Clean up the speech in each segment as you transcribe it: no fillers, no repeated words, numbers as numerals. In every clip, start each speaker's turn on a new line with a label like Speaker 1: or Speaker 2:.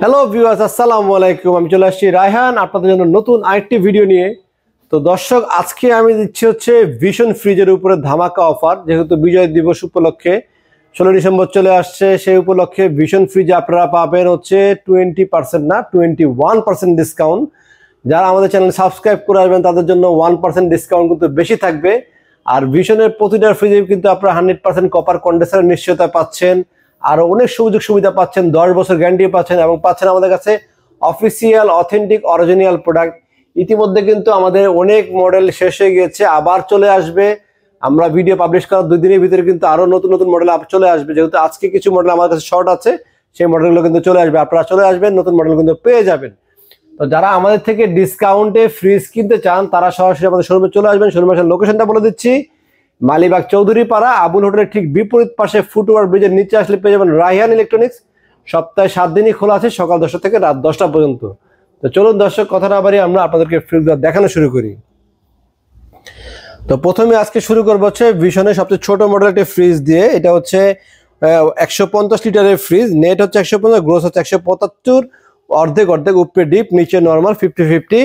Speaker 1: Hello viewers, আসসালামু আলাইকুম। আমি চলে আসছি রায়হান আপনাদের জন্য নতুন আরেকটি ভিডিও নিয়ে। তো দর্শক, আজকে আমি দিচ্ছি হচ্ছে ভিশন ফ্রিজের উপরে ধামাকা অফার। যেহেতু বিজয় দিবস উপলক্ষে 16 ডিসেম্বর চলে আসছে, সেই উপলক্ষে ভিশন ফ্রিজে আপনারা পাবেন হচ্ছে 20% না 21% ডিসকাউন্ট। যারা আমাদের চ্যানেল সাবস্ক্রাইব করে আসবেন তাদের জন্য 1% ডিসকাউন্ট কিন্তু বেশি থাকবে। আর ভিশনের প্রতিটা ফ্রিজে কিন্তু আপনারা 100% কপার কন্ডেন্সারের নিশ্চয়তা পাচ্ছেন, আর অনেক সুযোগ সুবিধা পাচ্ছেন, 10 বছর গ্যারান্টি পাচ্ছেন এবং পাচ্ছেন আমাদের কাছে অফিসিয়াল অথেন্টিক অরিজিনাল প্রোডাক্ট। ইতিমধ্যে কিন্তু আমাদের অনেক মডেল শেষ হয়ে গেছে, আবার চলে আসবে। আমরা ভিডিও পাবলিশ করার 2 দিনের ভিতরে কিন্তু আরো নতুন নতুন মডেল চলে আসবে। যেহেতু আজকে কিছু মডেল আমার কাছে শর্ট আছে, সেই মডেলগুলো কিন্তু চলে আসবে। আপনারা চলে আসবেন, নতুন মডেল কিন্তু পেয়ে যাবেন। তো যারা আমাদের থেকে ডিসকাউন্টে ফ্রিজ কিনতে চান তারা সরাসরি আমাদের শোরুমে চলে আসবেন। শোরুমের লোকেশনটা বলে দিচ্ছি, মালিবাগ চৌধুরী পাড়া আবুল হোটেলের ঠিক বিপরীত পাশে ফুটওভার ব্রিজের নিচে আসলে পেয়ে যাবেন রায়হান ইলেকট্রনিক্স। সপ্তাহে 7 দিনই খোলা আছে, সকাল 10টা থেকে রাত 10টা পর্যন্ত। তো চলুন দর্শক, কথা না বাড়িয়ে আমরা আপনাদেরকে ফ্রিজটা দেখানো শুরু করি। তো প্রথমে আজকে শুরু করবো হচ্ছে ভিশনের সবচেয়ে ছোট মডেল একটি ফ্রিজ দিয়ে। এটা হচ্ছে 150 লিটারের ফ্রিজ। নেট হচ্ছে 150, গ্রোস হচ্ছে 175, অর্ধেক অর্ধেক, উপরে ডিপ নিচে নর্মাল 50-50।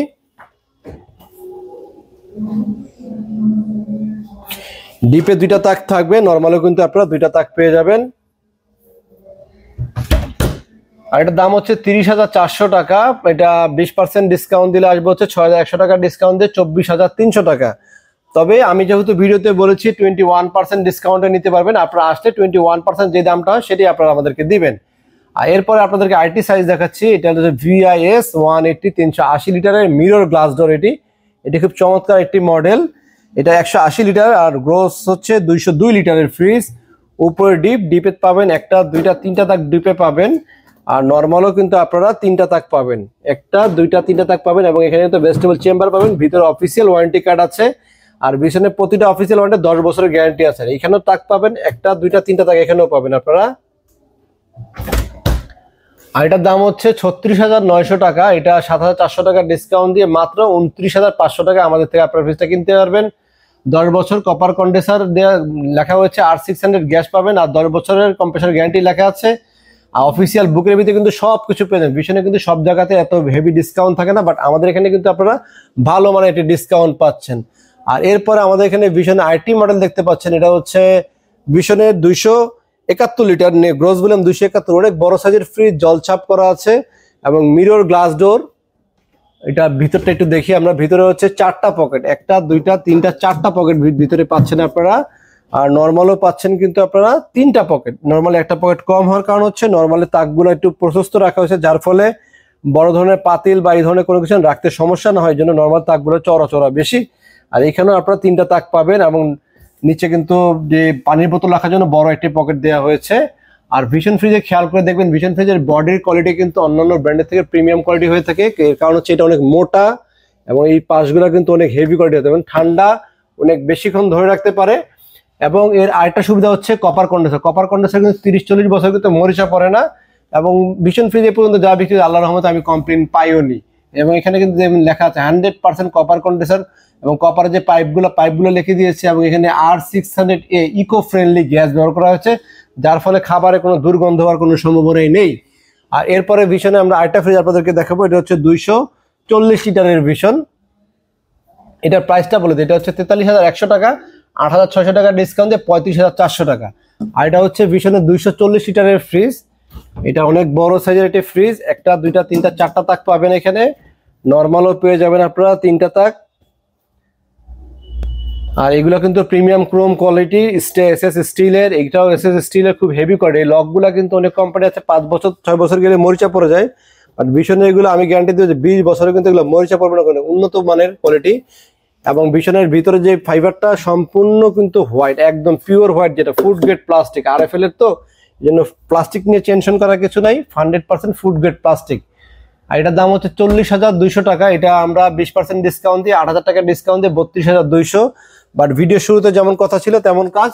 Speaker 1: ডিপে 2টা তাক থাকবে, নর্মালও কিন্তু আপনারা 2টা তাক পেয়ে যাবেন। আর এটার দাম হচ্ছে 30,400 টাকা। এটা 20% ডিসকাউন্ট দিলে আসবে হচ্ছে 6,100 টাকা, ডিসকাউন্ট দিয়ে 24,300 টাকা। তবে আমি যেহেতু ভিডিওতে বলেছি 21% ডিসকাউন্টে নিতে পারবেন, আপনারা আসলে 21% যে দামটা হয় সেটি আপনারা আমাদেরকে দিবেন। আর এরপরে আপনাদেরকে আইটি সাইজ দেখাচ্ছি। এটা হচ্ছে VIS 180 380 লিটারের মিরর গ্লাস ডোর। এটি খুব চমৎকার একটি মডেল। এটা 180 লিটার আর গ্রোস হচ্ছে 202 লিটারের ফ্রিজ। উপরে ডিপে পাবেন 1টা 2টা 3টা তাক ডিপে পাবেন, আর নর্মালও কিন্তু আপনারা 3টা তাক পাবেন, 1টা 2টা 3টা তাক পাবেন। এবং এখানে তো ভেস্টেবল চেম্বার পাবেন, ভিতরে অফিসিয়াল ওয়ারেন্টি কার্ড আছে। আর বিছানে প্রতিটা অফিসিয়াল ওয়ারেন্টি 10 বছরের গ্যারান্টি আছে। এখানেও তাক পাবেন, 1টা 2টা 3টা তাক এখানেও পাবেন আপনারা। আর এটার দাম হচ্ছে 36,900 টাকা। এটা 7,400 টাকা ডিসকাউন্ট দিয়ে মাত্র 29,500 টাকা আমাদের থেকে আপনার ফ্রিজটা কিনতে পারবেন। 10 বছর কপার কন্ডেন্সার দেওয়া লেখা হয়েছে, R600 গ্যাস পাবেন, আর 10 বছরের কম্প্রেসার গ্যারান্টি লেখা আছে। আর অফিসিয়াল বুকের ভিতরে কিন্তু সব কিছু পেয়ে যাবেন। ভিশনে কিন্তু সব জায়গাতে এত হেভি ডিসকাউন্ট থাকে না, বাট আমাদের এখানে কিন্তু আপনারা ভালো মানে একটি ডিসকাউন্ট পাচ্ছেন। আর এরপরে আমাদের এখানে ভিশনে আইটি মডেল দেখতে পাচ্ছেন। এটা হচ্ছে ভিশনের 271 লিটার গ্রোস ভলিউম 271, অনেক বড় সাইজের ফ্রিজ, জলছাপ করা আছে এবং মিরর গ্লাস ডোর। এটা ভিতরটা একটু দেখি আমরা। ভিতরে হচ্ছে 4টা পকেট, 1টা 2টা 3টা 4টা পকেট ভিতরে পাচ্ছেন আপনারা। আর নর্মালও পাচ্ছেন কিন্তু আপনারা 3টা পকেট। নর্মালি 1টা পকেট কম হওয়ার কারণ হচ্ছে নর্মালি তাকগুলো একটু প্রশস্ত রাখা হয়েছে, যার ফলে বড় ধরনের পাতিল বা এই ধরনের কোনো কিছু রাখতে সমস্যা না হয়, জন্য নর্মাল তাকগুলো চড়া বেশি। আর এখানেও আপনারা 3টা তাক পাবেন এবং নিচে কিন্তু যে পানির বোতল রাখার জন্য বড় একটি পকেট দেওয়া হয়েছে। আর ভিশন ফ্রিজে খেয়াল করে দেখবেন, ভিশন ফ্রিজের বডির কোয়ালিটি কিন্তু অন্যান্য ব্র্যান্ডের থেকে প্রিমিয়াম কোয়ালিটি হয়ে থাকে। এর কারণ হচ্ছে এটা অনেক মোটা এবং এই পাশগুলো কিন্তু অনেক হেভি কোয়ালিটি হতে এবং ঠান্ডা অনেক বেশিক্ষণ ধরে রাখতে পারে। এবং এর আরেকটা সুবিধা হচ্ছে কপার কন্ডেন্সার। কপার কন্ডেন্সার কিন্তু 30-40 বছর কিন্তু মরিচা পড়ে না। এবং ভিশন ফ্রিজে পর্যন্ত যা বিক্রি, আল্লাহর রহমতে আমি কমপ্লেন পাইও নি। এবং এখানে কিন্তু লেখা আছে 100% কপার কন্ডেন্সার, এবং কপারের যে পাইপগুলো লিখে দিয়েছে। এবং এখানে R600A ইকো ফ্রেন্ডলি গ্যাস ব্যবহার করা হয়েছে, যার ফলে খাবারে কোনো দুর্গন্ধ হওয়ার কোনো সম্ভাবনাই নেই। আর এরপরে ভিশনে আমরা আরেকটা ফ্রিজ আপনাদেরকে দেখাবো। এটা হচ্ছে 240 লিটারের ভিশন। এটার প্রাইসটা বলে দিই, এটা হচ্ছে 43,100 টাকা, 8,600 টাকা ডিসকাউন্ট দিয়ে 35,400 টাকা। আর এটা হচ্ছে ভিশনের 240 লিটারের ফ্রিজ। এটা অনেক বড় সাইজের একটি ফ্রিজ, 1টা 2টা 3টা 4টা তাক পাবেন এখানে। নর্মালও পেয়ে যাবেন আপনারা 3টা তাক। আর এগুলো কিন্তু প্রিমিয়াম ক্রোম কোয়ালিটি, SS স্টিলের। এইটাও SS স্টিলের, খুব হেভি কোয়ালিটি। এই লকগুলো কিন্তু অনেক কোম্পানি আছে 5 বছর 6 বছর গেলে মরিচা পড়ে যায়, বাট ভিশনের এগুলো আমি গ্যারান্টি দিই যে 20 বছরে কিন্তু এগুলো মরিচা পড়বে না, উন্নত মানের কোয়ালিটি। এবং ভিশনের ভিতরে যে ফাইবারটা সম্পূর্ণ কিন্তু হোয়াইট, একদম পিওর হোয়াইট, যেটা ফুড গ্রেড প্লাস্টিক। RFL এর তো এই জন্য প্লাস্টিক নিয়ে টেনশন করার কিছু নাই, 100% ফুড গ্রেড প্লাস্টিক। আর এটার দাম হচ্ছে 40,200 টাকা। এটা আমরা 20% ডিসকাউন্ট দিয়ে 8,000 টাকা ডিসকাউন্ট দিয়ে 32,200। বাট ভিডিও শুরুতে যেমন কথা ছিল তেমন কাজ,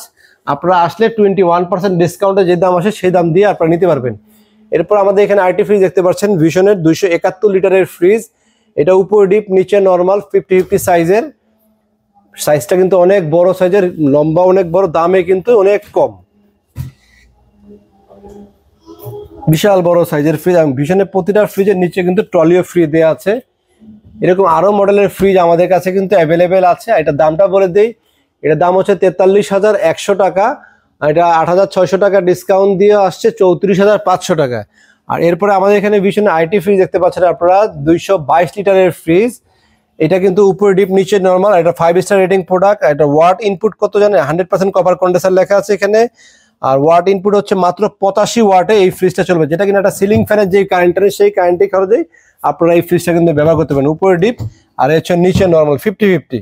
Speaker 1: আপনারা আসলে 21% ডিসকাউন্টে যে দাম আসে সেই দাম দিয়ে আপনারা নিতে পারবেন। এরপর আমাদের এখানে আইটি ফ্রিজ দেখতে পাচ্ছেন, ভিশনের 271 লিটারের ফ্রিজ। এটা উপর ডিপ নিচে নর্মাল 50-50 সাইজের। সাইজটা কিন্তু অনেক বড় সাইজের, লম্বা অনেক বড়, দামে কিন্তু অনেক কম। বিশাল বড় সাইজের ফ্রিজ, এবং ভীষণের প্রতিটা ফ্রিজের নিচে কিন্তু ট্রলিও ফ্রি দেওয়া আছে। এরকম আরো মডেলের ফ্রিজ আমাদের কাছে কিন্তু অ্যাভেলেবেল আছে। এটার দামটা বলে দিই, এটার দাম হচ্ছে 43,100 টাকা। এটা 8,600 টাকা ডিসকাউন্ট দিয়ে আসছে 34,500 টাকা। আর এরপরে আমাদের এখানে ভীষণ আইটি ফ্রিজ দেখতে পাচ্ছেন আপনারা, 222 লিটারের ফ্রিজ। এটা কিন্তু উপরে ডিপ নিচে নরমাল, এটা 5 স্টার রেটিং প্রোডাক্ট। এটা ওয়াট ইনপুট কত জানেন? 100% কপার কন্ডেন্সার লেখা আছে এখানে। আর ওয়াট ইনপুট হচ্ছে মাত্র 85 ওয়াটে এই ফ্রিজটা চলবে, যেটা কিনা একটা সিলিং ফ্যানের যে কারেন্ট সেই কারেন্টের খরচেই আপনারা এই ফ্রিজটা কিন্তু ব্যবহার করতে পারেন। উপরে ডিপ আর হচ্ছে নিচে নরমাল 50-50।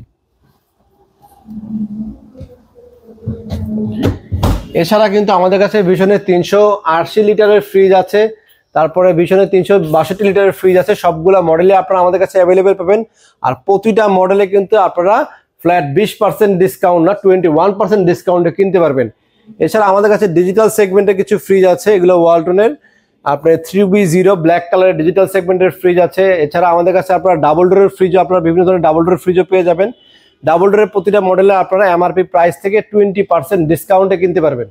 Speaker 1: এছাড়া কিন্তু আমাদের কাছে ভীষণের 380 লিটারের ফ্রিজ আছে, তারপরে ভীষণের 362 লিটারের ফ্রিজ আছে। সবগুলা মডেলে আপনারা আমাদের কাছে অ্যাভেলেবেল পাবেন। আর প্রতিটা মডেলে কিন্তু আপনারা ফ্ল্যাট 20% ডিসকাউন্ট না 21% ডিসকাউন্টে কিনতে পারবেন। এছাড়া আমাদের কাছে ডিজিটাল সেগমেন্টের কিছু ফ্রিজ আছে, এগুলো ওয়ালটনের আপনার 3B0 ব্ল্যাক কালারের ডিজিটাল সেগমেন্টের ফ্রিজ আছে। এছাড়া আমাদের কাছে আপনারা ডাবল ডোরের ফ্রিজও, আপনারা বিভিন্ন ধরনের ডাবল ডোরের ফ্রিজও পেয়ে যাবেন। ডাবল ডোরের প্রতিটা মডেলে আপনারা এমআরপি প্রাইস থেকে 20% ডিসকাউন্টে কিনতে পারবেন।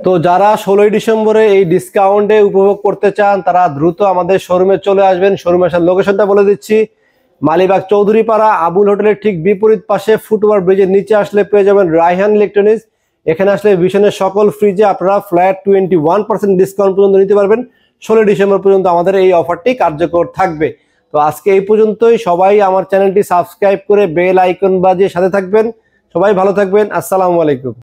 Speaker 1: তো যারা 16ই ডিসেম্বরে এই ডিসকাউন্টে উপভোগ করতে চান তারা দ্রুত আমাদের শোরুমে চলে আসবেন। শোরুমে আসার লোকেশনটা বলে দিচ্ছি, মালিবাগ চৌধুরীপাড়া আবুল হোটেলের ঠিক বিপরীত পাশে ফুটওভার ব্রিজের নিচে আসলে পেয়ে যাবেন রায়হান ইলেকট্রনিক্স। এখানে আসলে ভীষণের সকল ফ্রিজে আপনারা ফ্ল্যাট 21% ডিসকাউন্ট পর্যন্ত নিতে পারবেন। 16 ডিসেম্বর পর্যন্ত আমাদের এই অফারটি কার্যকর থাকবে। তো আজকে এই পর্যন্তই। সবাই আমার চ্যানেলটি সাবস্ক্রাইব করে বেল আইকন বাজিয়ে সাথে থাকবেন। সবাই ভালো থাকবেন। আসসালামু আলাইকুম।